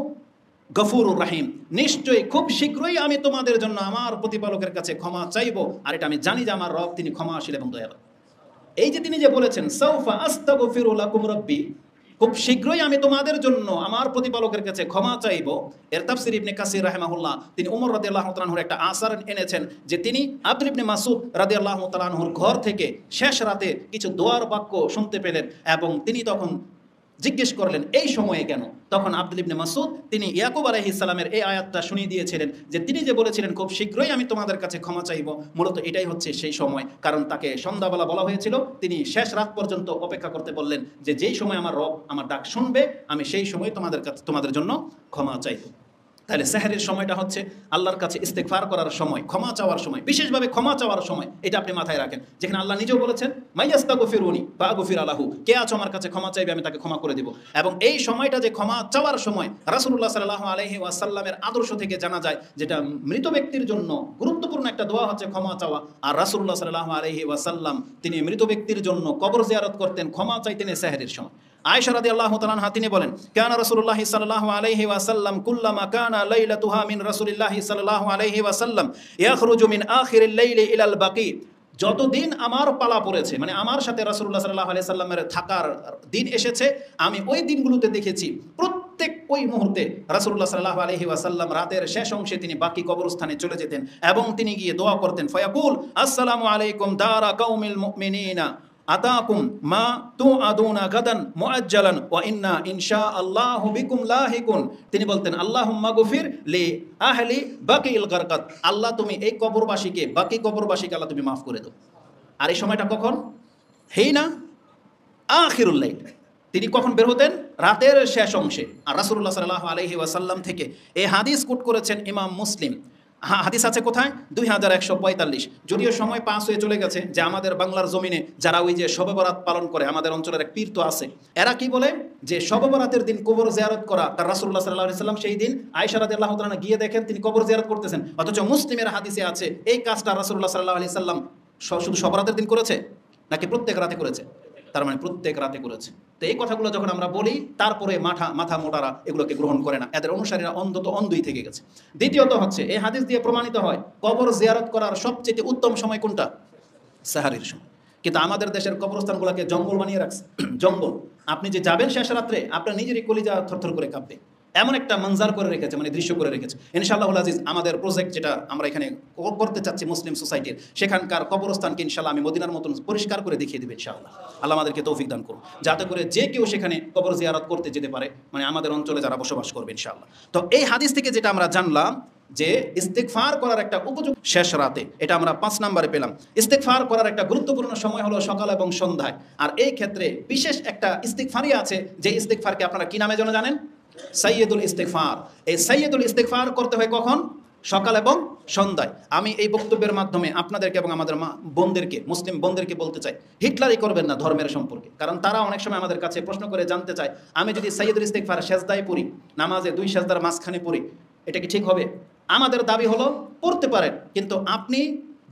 A: গফুরুর রাহিম, নিশ্চয়ই খুব শীঘ্রই আমি তোমাদের জন্য আমার প্রতিপালকের কাছে ক্ষমা চাইবো, আর এটা আমি জানি যে আমার রব তিনি ক্ষমাশীল এবং দয়ালু। এই যে তিনি যে বলেছেন সাউফা আস্তাগফিরু লাকুম রাব্বি, খুব শীঘ্রই আমি তোমাদের জন্য আমার প্রতিপালকের কাছে ক্ষমা চাইবো, এর তাফসীর ইবনে কাসির রাহিমাহুল্লাহ তিনি ওমর রাদিয়াল্লাহু তাআলা আনহুর একটা আসার এনেছেন, যে তিনি আব্দুল ইবনে মাসউদ রাদিয়াল্লাহু তাআলা আনহুর ঘর থেকে শেষ রাতে কিছু দোয়ার বাক্য শুনতে পেলেন এবং তিনি তখন জিজ্ঞেস করলেন এই সময়ে কেন? তখন আব্দুল ইবনে মাসউদ তিনি ইয়াকুব আলাইহিস সালামের এই আয়াতটা শুনিয়ে দিয়েছিলেন, যে তিনি যে বলেছিলেন খুব শীঘ্রই আমি তোমাদের কাছে ক্ষমা চাইব, মূলত এটাই হচ্ছে সেই সময়। কারণ তাকে সন্ধ্যাবেলা বলা হয়েছিল, তিনি শেষ রাত পর্যন্ত অপেক্ষা করতে বললেন, যে যেই সময় আমার রব আমার ডাক শুনবে আমি সেই সময় তোমাদের জন্য ক্ষমা চাইব। তাহলে সেহরির সময়টা হচ্ছে আল্লাহর কাছে ইস্তেগফার করার সময়, ক্ষমা চাওয়ার সময়, বিশেষভাবে ক্ষমা চাওয়ার সময়। এটা আপনি মাথায় রাখেন, যেখানে আল্লাহ নিজেও বলেছেন মাইয়াস্তাগফিরুনি ফাআগফির লাহু, কে আছো আমার কাছে ক্ষমা চাইবে আমি তাকে ক্ষমা করে দেব। এবং এই সময়টা যে ক্ষমা চাওয়ার সময়, রাসূলুল্লাহ সাল্লাল্লাহু আলাইহি ওয়াসাল্লামের আদর্শ থেকে জানা যায় যেটা মৃত ব্যক্তির জন্য গুরুত্বপূর্ণ একটা দোয়া হচ্ছে ক্ষমা চাওয়া। আর রাসূলুল্লাহ সাল্লাল্লাহু আলাইহি ওয়াসাল্লাম তিনি মৃত ব্যক্তির জন্য কবর জিয়ারত করতেন, ক্ষমা চাইতেন সেহরির সময়। আয়েশা রাদিয়াল্লাহু তাআলা আনহা তিনি বলেন, কানা রাসূলুল্লাহ সাল্লাল্লাহু আলাইহি ওয়াসাল্লাম কুল্লামা কানা লাইলাতুহা মিন রাসূলিল্লাহ সাল্লাল্লাহু আলাইহি ওয়াসাল্লাম ইয়াখরুজু মিন আখিরিল লাইলি ইলাল বাকি, যতদিন আমার পালা পড়েছে, মানে আমার সাথে রাসূলুল্লাহ সাল্লাল্লাহু আলাইহি সাল্লামের থাকার দিন এসেছে, আমি ওই দিনগুলোতে দেখেছি প্রত্যেক ওই মুহূর্তে রাসূলুল্লাহ সাল্লাল্লাহু আলাইহি ওয়াসাল্লাম রাতের শেষ অংশে তিনি বাকি কবরস্থানে চলে যেতেন এবং তিনি গিয়ে দোয়া করতেন, ফায়াকুল আসসালামু আলাইকুম দারা কাউমিল মুমিনিনা আতাকুম মা তুআদুনা গাদান মুআজ্জালান ওয়া ইন্না ইনশাআল্লাহু বিকুম লাহিকুন। তিনি বলতেন আল্লাহুম্মা গফির লি আহলি বাকিল গারকাত, আল্লাহ তুমি এই কবরবাসীকে, বাকি কবরবাসীকে আল্লাহ তুমি মাফ করে দাও। আর এই সময়টা কখন? হিনা আখিরুল লাইল, তিনি কখন বের হতেন? রাতের শেষ অংশে। আর রাসূলুল্লাহ সাল্লাল্লাহু আলাইহি ওয়াসাল্লাম থেকে এই হাদিস কোট করেছেন ইমাম মুসলিম। হাদিস আছে কোথায়? 2145। যদিও সময় পাস হয়ে চলে গেছে, যে আমাদের বাংলার জমিনে যারা ওই যে শবে বরাত পালন করে, আমাদের অঞ্চলের এক পীর তো আছে, এরা কি বলে যে শবে বরাতের দিন কবর জিয়ারত করা, তার রাসূলুল্লাহ সাল্লাল্লাহু আলাইহি ওয়াসাল্লাম সেই দিন আয়েশা রাদিয়াল্লাহু তাআলা গিয়ে দেখেন তিনি কবর জিয়ারত করতেছেন, অথচ মুসলিমের হাদিসে আছে এই কাজটা রাসূলুল্লাহ সাল্লাল্লাহু আলাইহি ওয়াসাল্লাম শুধু শবে বরাতের দিন করেছে নাকি প্রত্যেক রাতে করেছে? তার মানে প্রত্যেক রাতে করেছে। তো এই কথাগুলো যখন আমরা বলি, তারপরে মাথা মোটারা এগুলোকে গ্রহণ করে না, এদের অনুসারীরা অন্তত অন্ধই থেকে গেছে। দ্বিতীয়ত হচ্ছে, এই হাদিস দিয়ে প্রমাণিত হয় কবর জিয়ারত করার সবচেয়ে উত্তম সময় কোনটা? সাহারির সময়। কিন্তু আমাদের দেশের কবরস্থানগুলোকে জঙ্গল বানিয়ে রাখছে। জঙ্গল, আপনি যে যাবেন শেষ রাত্রে, আপনার নিজেরই কলিজা থরথর করে কাঁপবে, এমন একটা মঞ্জার করে রেখেছে, মানে দৃশ্য করে রেখেছে। ইনশাআল্লাহুল আজিজ, আমাদের প্রজেক্ট যেটা আমরা এখানে করতে চাচ্ছি মুসলিম সোসাইটির, সেখানকার কবরস্থানকে ইনশাআল্লাহ আমি মদিনার মতন পরিষ্কার করে দেখিয়ে দেবো ইনশাআল্লাহ। আল্লাহ আমাদেরকে তৌফিক দান করুন, যাতে করে যে কেউ সেখানে কবর জিয়ারত করতে যেতে পারে, মানে আমাদের অঞ্চলে যারা বসবাস করবে ইনশাআল্লাহ। তো এই হাদিস থেকে যেটা আমরা জানলাম যে ইস্তেগফার করার একটা উপযুক্ত শেষ রাতে, এটা আমরা 5 নম্বরে পেলাম। ইস্তেগফার করার একটা গুরুত্বপূর্ণ সময় হলো সকাল এবং সন্ধ্যায়। আর এই ক্ষেত্রে বিশেষ একটা ইস্তেগফারই আছে, যে ইস্তেগফারকে আপনারা কি নামে যেন জানেন? সাইয়্যিদুল ইস্তেগফার। এই সাইয়্যিদুল ইস্তেগফার করতে হয় কখন? সকাল এবং সন্ধ্যায়। আমি এই বক্তব্যের মাধ্যমে আপনাদেরকে এবং আমাদের বোনদেরকে, মুসলিম বোনদেরকে বলতে চাই, হিটলারই করবেন না ধর্মের সম্পর্কে। কারণ তারা অনেক সময় আমাদের কাছে প্রশ্ন করে জানতে চায়, আমি যদি সাইয়্যিদুল ইস্তেগফার সেজদায় পড়ি, নামাজে 2 সেজদার মাঝখানে পড়ি, এটা কি ঠিক হবে? আমাদের দাবি হলো পড়তে পারেন, কিন্তু আপনি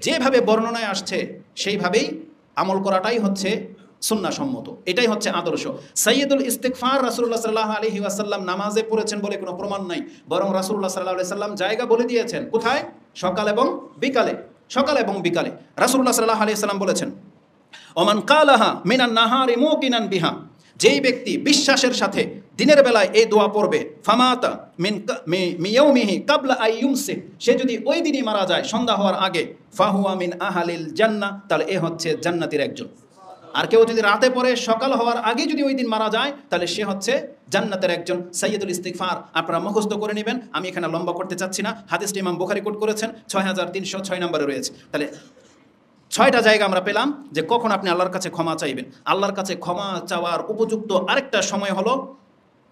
A: যেভাবে বর্ণনায় আসছে সেইভাবেই আমল করাটাই হচ্ছে সুন্নাহসম্মত, এটাই হচ্ছে আদর্শ। সাইয়্যিদুল ইস্তেগফার রাসূলুল্লাহ সাল্লাল্লাহু আলাইহি ওয়াসাল্লাম নামাজে পড়েছেন বলে কোনো প্রমাণ নাই, বরং রাসূলুল্লাহ সাল্লাল্লাহু আলাইহি ওয়াসাল্লাম জায়গা বলে দিয়েছেন। কোথায়? সকাল এবং বিকালে। সকাল এবং বিকালে রাসূলুল্লাহ সাল্লাল্লাহু আলাইহি ওয়াসাল্লাম বলেছেন, ওমান কালাহা মিনান নাহারি মুকিনান বিহা, যেই ব্যক্তি বিশ্বাসের সাথে দিনের বেলায় এই দোয়া পড়বে, ফামাতা মিন ইয়াউমিহি কাবলা আইয়ুমসি, সে যদি ওই দিনই মারা যায় সন্ধ্যা হওয়ার আগে, ফাহুয়া মিন আহলিল জান্নাহ, তাহলে এ হচ্ছে জান্নাতের একজন। আর কেউ যদি রাতে পড়ে সকাল হওয়ার আগে যদি ওই দিন মারা যায়, তাহলে সে হচ্ছে জান্নাতের একজন। সাইয়্যিদুল ইস্তিগফার আপনারা মুখস্থ করে নেবেন, আমি এখানে লম্বা করতে চাচ্ছি না। হাদিসটি ইমাম বুখারী কোট করেছেন, 6306 নম্বরে রয়েছে। তাহলে 6টা জায়গা আমরা পেলাম যে কখন আপনি আল্লাহর কাছে ক্ষমা চাইবেন। আল্লাহর কাছে ক্ষমা চাওয়ার উপযুক্ত আরেকটা সময় হলো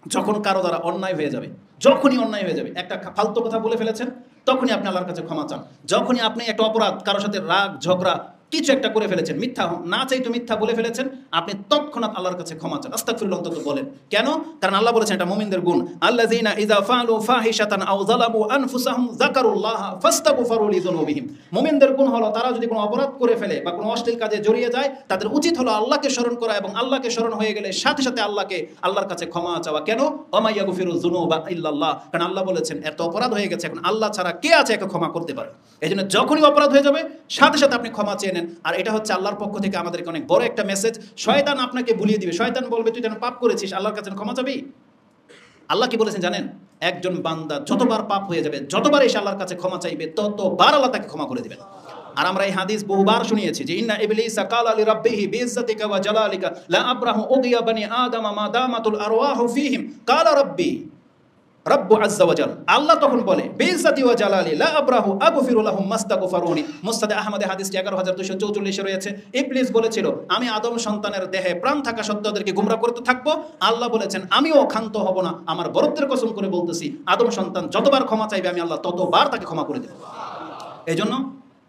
A: যখন কারো দ্বারা অন্যায় হয়ে যাবে। যখনই অন্যায় হয়ে যাবে, একটা ফালতু কথা বলে ফেলেছেন, তখনই আপনি আল্লাহর কাছে ক্ষমা চান। যখনই আপনি একটা অপরাধ, কারোর সাথে রাগ ঝগড়া কিছু একটা করে ফেলেছেন, মিথ্যা না চাইতো মিথ্যা বলে ফেলেছেন, আপনি তৎক্ষণাৎ আল্লাহর কাছে ক্ষমা চান, আস্তাগফিরুল্লাহ অন্তত বলেন। কেন? কারণ আল্লাহ বলেছেন এটা মুমিনদের গুণ, আল্লাযীনা ইযা ফাআলু ফাহিশাতান আও যালামু আনফুসাহুম যাকারুল্লাহ ফাস্তাগফারু লিযুনুবিহিম। মুমিনদের গুণ হলো তারা যদি কোনো অপরাধ করে ফেলে বা কোনো অশ্লীল কাজে জড়িয়ে যায়, তাদের উচিত হলো আল্লাহকে স্মরণ করা, এবং আল্লাহকে স্মরণ হয়ে গেলে সাথে সাথে আল্লাহর কাছে ক্ষমা চাওয়া। কেন? ওমা ইয়াগফিরুয যুনুবা ইল্লাল্লাহ, কারণ আল্লাহ বলেছেন এত অপরাধ হয়ে গেছে, এখন আল্লাহ ছাড়া কে আছে একে ক্ষমা করতে পারে। এজন্য যখনই অপরাধ হয়ে যাবে সাথে সাথে আপনি ক্ষমা চেয়ে নেন। আর এটা হচ্ছে আল্লাহর পক্ষ থেকে আমাদেরকে অনেক বড় একটা মেসেজ। শয়তান আপনাকে ভুলিয়ে দিবে, শয়তান বলবে তুই যেন পাপ করেছিস, আল্লাহর কাছে ক্ষমা চাবি। আল্লাহ কি বলেছেন জানেন? একজন বান্দা যতবার পাপ হয়ে যাবে, যতবার এসে আল্লাহর কাছে ক্ষমা চাইবে, ততবার আল্লাহ তাকে ক্ষমা করে দিবেন। আর আমরা এই হাদিস বহুবার শুনিয়েছি যে ইন্না ইবলিসা কালা লিরাব্বিহি বিইজ্জাতিকা ওয়া জালালিকা লা আবরাহু উগিয়া বানি আদম মা দামাতুল আরওয়াহু ফীহিম কালা রাব্বি রব্বু আজ্জা ওয়া জাল। আল্লাহ তখন বলে বিইজ্জাতি ওয়া জালালি লা আবরাহু আগফিরু লাহুম মাস্তাগফারুনি। মুসনাদে আহমদে হাদিসটি 11244 রয়েছে। ইবলিস বলেছিল আমি আদম সন্তানের দেহে প্রাণ থাকা সত্ত্বেও ওদেরকে গোমরাহ করতে থাকবো। আল্লাহ বলেছেন আমিও ক্ষান্ত হব না, আমার বরত্বের কসম করে বলতেছি আদম সন্তান যতবার ক্ষমা চাইবে আমি আল্লাহ ততবার তাকে ক্ষমা করে দেব। এইজন্য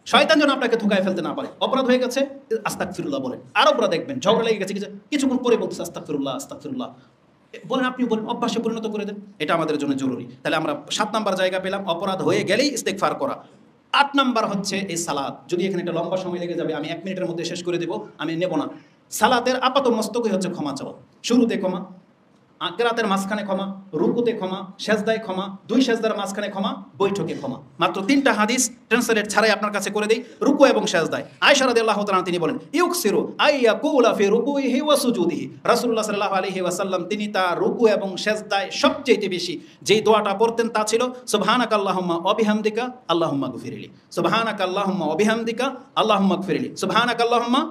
A: শয়তান যেন আপনাকে ধোঁকায় ফেলতে না পারে। অপরাধ হয়ে গেছে আস্তাগফিরুল্লাহ বলেন, আর অপরাধ দেখবেন ঝগড়া লেগে গেছে কিছুক্ষণ পরে বলতেছে আস্তাগফিরুল্লাহ আস্তাগফিরুল্লাহ বলেন, আপনি বলেন, অভ্যাসে পরিণত করে দেন, এটা আমাদের জন্য জরুরি। তাহলে আমরা 7 নাম্বার জায়গা পেলাম, অপরাধ হয়ে গেলেই ইস্তেগফার করা। 8 নাম্বার হচ্ছে এই সালাত। যদি এখানে একটা লম্বা সময় লেগে যাবে, আমি 1 মিনিটের মধ্যে শেষ করে দেব, আমি নেব না। সালাতের আপাত মস্তকই হচ্ছে ক্ষমা চাওয়া। শুরুতে ক্ষমা, কেরাতের মাঝখানে ক্ষমা, রুকুতে ক্ষমা, সেজদায় ক্ষমা, 2 সেজদার মাঝখানে ক্ষমা, বৈঠকে ক্ষমা। মাত্র 3টা হাদিস ট্রান্সলেট ছাড়াই আপনার কাছে করে দেই। রুকু এবং সেজদায় আয়েশা রাদিয়াল্লাহু তাআলা তিনি বলেন ইউকসিরু আইয়াকুলা ফি রুকুইহি ওয়া সুজুদিহি। রাসূলুল্লাহ সাল্লাল্লাহু আলাইহি ওয়াসাল্লাম তিনি তার রুকু এবং সেজদায় সবচেয়ে বেশি যেই দোয়াটা পড়তেন তা ছিল সুবহানাকাল্লাহুম্মা ওয়া বিহামদিকা আল্লাহুম্মা গফিরলি, সুবহানাকাল্লাহুম্মা ওয়া বিহামদিকা আল্লাহুম্মা গফিরলি, সুবহানাকাল্লাহুম্মা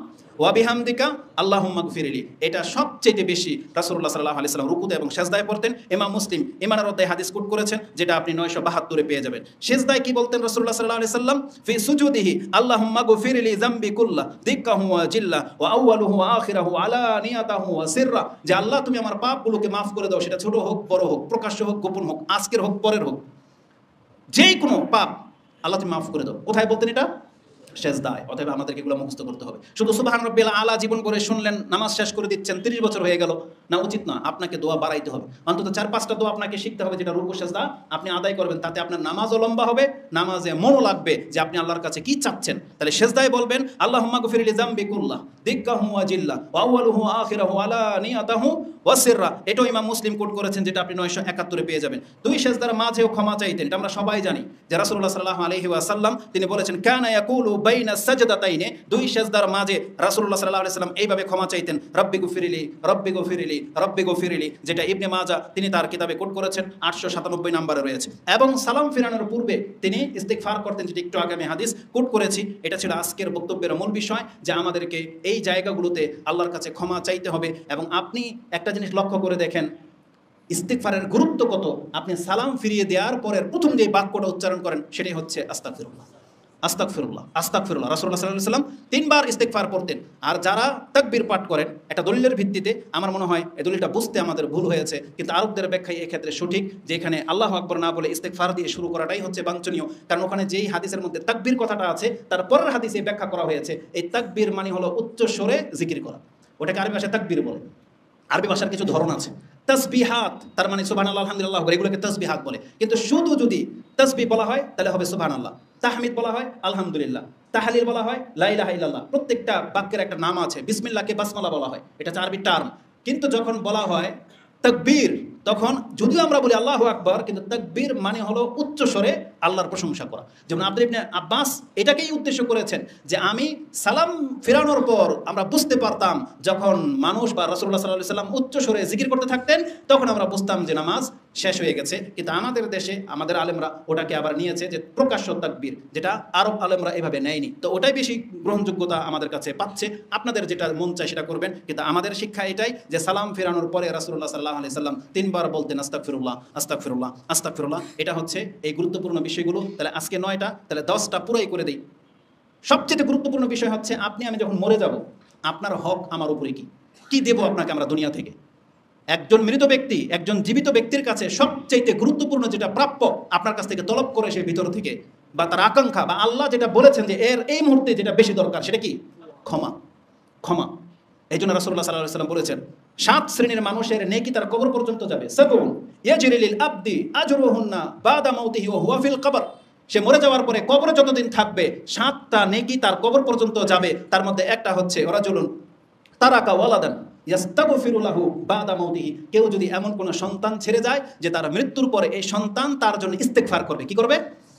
A: ওয়া বিহামদিকা আল্লাহুম্মা গফিরলি। এটা সবচেয়ে বেশি রাসূলুল্লাহ সাল্লাল্লাহু আলাইহি ওয়াসাল্লাম রুকুতে এবং সেজদায় পড়তেন। ইমাম মুসলিম ইমানের অধ্যায়ে হাদিস কোট করেছেন, যেটা আপনি 972 পেয়ে যাবেন। সেজদায় কি বলতেন রাসূলুল্লাহ সাল্লাল্লাহু আলাইহি ওয়াসাল্লাম? ফি সুজুদিহি আল্লাহুম্মা গফিরলি যামবি কুল্লা দিক্কাহু ওয়া জিল্লা ওয়া আউয়ালুহু ওয়া আখিরাহু আলানিয়াতাহু ওয়া সিররা, যে আল্লাহ তুমি আমার পাপগুলোকে মাফ করে দাও, সেটা ছোট হোক বড় হোক, প্রকাশ্য হোক গোপন হোক, আজকের হোক পরের হোক, যেই কোনো পাপ আল্লাহ তুমি মাফ করে দাও। কোথায় বলতেন এটা? সেজদায়। অতএব আমাদেরকে এগুলো মুখস্থ করতে হবে। শুধু সুবহান রাব্বিল আলা জীবন করে শুনলেন, নামাজ শেষ করে দিচ্ছেন, 30 বছর হয়ে গেল, না, উচিত না। আপনাকে দোয়া বাড়াইতে হবে, অন্তত 4-5টা দোয়া আপনাকে শিখতে হবে, যেটা রুকু সেজদা আপনি আদায় করবেন। তাতে আপনার নামাজও লম্বা হবে, নামাজে মনও লাগবে যে আপনি আল্লাহর কাছে কি চাচ্ছেন। তাহলে সেজদায় বলবেন আল্লাহুম্মা গফিরলি যামবি কুল্লাহ দিক্কাহু ওয়া জিল্লা ওয়া আউয়ালুহু ওয়া আখিরাহু ওয়া আলানিয়াতাহু ওয়া সিররা। এটাও ইমাম মুসলিম কোট করেছেন, যেটা আপনি 971 পেয়ে যাবেন। দুই সেজদার মাঝেও ক্ষমা চাইতেন, এটা আমরা সবাই জানি যে রাসূলুল্লাহ সাল্লাল্লাহু আলাইহি ওয়াসাল্লাম তিনি বলেছেন কানা ইয়াকুলু বাইনা সাজদাতাইনে, দুই সেজদার মাঝে রাসূলুল্লাহ সাল্লাল্লাহু আলাইহি ওয়াসাল্লাম এইভাবে ক্ষমা চাইতেন, রব্বি গফিরলি রব্বি গফিরলি রব্বি গফিরলি, যেটা ইবনে মাজাহ তিনি তার কিতাবে কোট করেছেন, 897 নম্বরে রয়েছে। এবং সালাম ফিরানোর পূর্বে তিনি ইস্তিগফার করতেন, যেটি একটু আগে আমি হাদিস কোট করেছি। এটা ছিল আজকের বক্তব্যের মূল বিষয়, যে আমাদেরকে এই জায়গাগুলোতে আল্লাহর কাছে ক্ষমা চাইতে হবে। এবং আপনি একটা জিনিস লক্ষ্য করে দেখেন, ইস্তিগফারের গুরুত্ব কত। আপনি সালাম ফিরিয়ে দেওয়ার পরের প্রথম যে বাক্যটা উচ্চারণ করেন সেটাই হচ্ছে আস্তাগফিরুল্লাহ, আস্তাগফিরুল্লাহ, আস্তাগফিরুল্লাহ। রাসূলুল্লাহ সাল্লাল্লাহু আলাইহি ওয়াসাল্লাম 3 বার ইস্তিগফার পড়তেন। আর যারা তাকবীর পাঠ করেন একটা দলিলের ভিত্তিতে, আমার মনে হয় এই দলিলটা বুঝতে আমাদের ভুল হয়েছে, কিন্তু আরবদের ব্যাখ্যায় এই ক্ষেত্রে সঠিক, যে এখানে আল্লাহু আকবার না বলে ইস্তিগফার দিয়ে শুরু করাটাই হচ্ছে বাঞ্ছনীয়। কারণ ওখানে যেই হাদিসের মধ্যে তাকবীর কথাটা আছে, তার পরের হাদিসে ব্যাখ্যা করা হয়েছে এই তাকবীর মানে হলো উচ্চ স্বরে জিকির করা। ওটাকে আরবি ভাষায় তাকবীর বলে। আরবি ভাষার কিছু ধরন আছে। তাসবিহাত, তার মানে সুবহানাল্লাহ আলহামদুলিল্লাহ, এগুলোকে তাসবিহাত বলে। কিন্তু শুধু যদি তাসবিহ বলা হয় তাহলে হবে সুবহানাল্লাহ, তাহমিদ বলা হয় আলহামদুলিল্লাহ, তাহলিল বলা হয় লা ইলাহা ইল্লাল্লাহ। প্রত্যেকটা বাক্যের একটা নাম আছে। বিসমিল্লাহকে বাসমালা বলা হয়, এটা হচ্ছে আরবি টার্ম। কিন্তু যখন বলা হয় তাকবীর, তখন যদিও আমরা বলি আল্লাহু আকবার, কিন্তু তাকবীর মানে হলো উচ্চ স্বরে আল্লাহর প্রশংসা করা। যেমন আব্দুল্লাহ ইবনে আব্বাস এটাকেই উদ্দেশ্য করেছেন, যে আমি সালাম ফেরানোর পর আমরা বুঝতে পারতাম যখন মানুষ বা রাসূলুল্লাহ সাল্লাল্লাহু আলাইহি ওয়াসাল্লাম উচ্চ স্বরে জিকির করতে থাকতেন, তখন আমরা বুঝতাম যে নামাজ শেষ হয়ে গেছে। কিন্তু আমাদের দেশে আমাদের আলেমরা ওটাকে আবার নিয়েছে যে প্রকাশ্য তাকবীর, যেটা আরব আলেমরা এভাবে নেয়নি। তো ওটাই বেশি গ্রহণযোগ্যতা আমাদের কাছে পাচ্ছে। আপনাদের যেটা মন চায় সেটা করবেন, কিন্তু আমাদের শিক্ষা এটাই যে সালাম ফেরানোর পরে রাসূলুল্লাহ সাল্লাল্লাহু আলাইহি ওয়াসাল্লাম 3 বার বলতেন আস্তাগফিরুল্লাহ, আস্তাগফিরুল্লাহ, আস্তাগফিরুল্লাহ। এটা হচ্ছে এই গুরুত্বপূর্ণ বিষয়গুলো। তাহলে আজকে 9টা, তাহলে 10টা পুরাই করে দিই। সবচেয়ে গুরুত্বপূর্ণ বিষয় হচ্ছে আপনি আমি যখন মরে যাব, আপনার হক আমার উপরে কি, কি দেব আপনাকে আমরা দুনিয়া থেকে। একজন মৃত ব্যক্তি একজন জীবিত ব্যক্তির কাছে সবচেয়ে গুরুত্বপূর্ণ যেটা প্রাপ্য আপনার কাছ থেকে তলব করে সে ভিতর থেকে, বা তার আকাঙ্ক্ষা, বা আল্লাহ যেটা বলেছেন যে এর এই মুহূর্তে যেটা বেশি দরকার, সেটা কি? ক্ষমা, ক্ষমা। এই জন্য রাসূলুল্লাহ সাল্লাল্লাহু আলাইহি ওয়াসাল্লাম বলেছেন 7 শ্রেণীর মানুষের নেকি তার কবর পর্যন্ত যাবে। সাবুন ইয়াজরি লিল আবদি আজরুহুন্না বাদা মাউতিহি ওয়া হুয়া ফিল কবর। সে মরে যাওয়ার পরে কবরে যতদিন থাকবে 7টা নেকি তার কবর পর্যন্ত যাবে। তার মধ্যে একটা হচ্ছে রাজুলুন তারাকা ওয়ালাদান ইয়াস্তাগফিরু লাহু বাদা মাউতিহি। কেউ যদি এমন কোন সন্তান ছেড়ে যায় যে তার মৃত্যুর পরে এই সন্তান তার জন্য ইস্তেগফার করবে। কি করবে?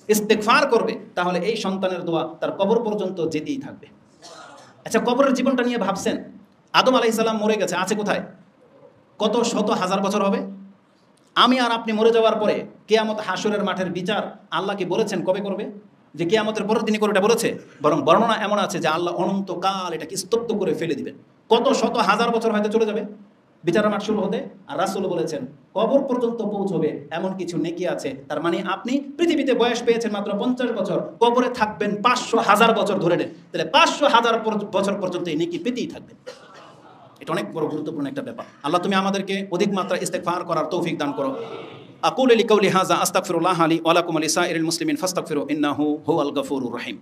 A: ইস্তেগফার করবে। তাহলে এই সন্তানের দোয়া তার কবর পর্যন্ত যেতেই থাকবে। আচ্ছা, কবরের জীবনটা নিয়ে ভাবছেন? আদম আলাইহিস সালাম মরে গেছে, আছে কোথায়? কত শত হাজার বছর হবে। আমি আর আপনি মরে যাওয়ার পরে কিয়ামত হাসরের মাঠের বিচার আল্লাহ কি বলেছেন কবে করবে? যে কিয়ামতের পরের দিনই করে এটা বলেছে? বরং বর্ণনা এমন আছে যে আল্লাহ অনন্তকাল এটাকে স্তব্ধ করে ফেলে দিবেন। কত শত হাজার বছর হয়তো চলে যাবে বিচারের মাঠ শুরু হতে। আর রাসূল বলেছেন কবর পর্যন্ত পৌঁছবে এমন কিছু নেকি আছে। তার মানে আপনি পৃথিবীতে বয়স পেয়েছেন মাত্র 50 বছর, কবরে থাকবেন 500,000 বছর ধরে নেন, তাহলে 500,000 বছর পর্যন্ত এই নেকি পেতেই থাকবেন। এটা অনেক বড় গুরুত্বপূর্ণ একটা ব্যাপার। আল্লাহ তুমি আমাদেরকে অধিক মাত্রা ইস্তেগফার করার তৌফিক দান করো। আকুলু লিকাউলি হাযা আস্তাগফিরুল্লাহ লি ওয়া লাকুম ওয়া লিসাইরিল মুসলিমিন ফাস্তাগফিরু ইন্নাহু হুয়াল গফুরুর রহিম।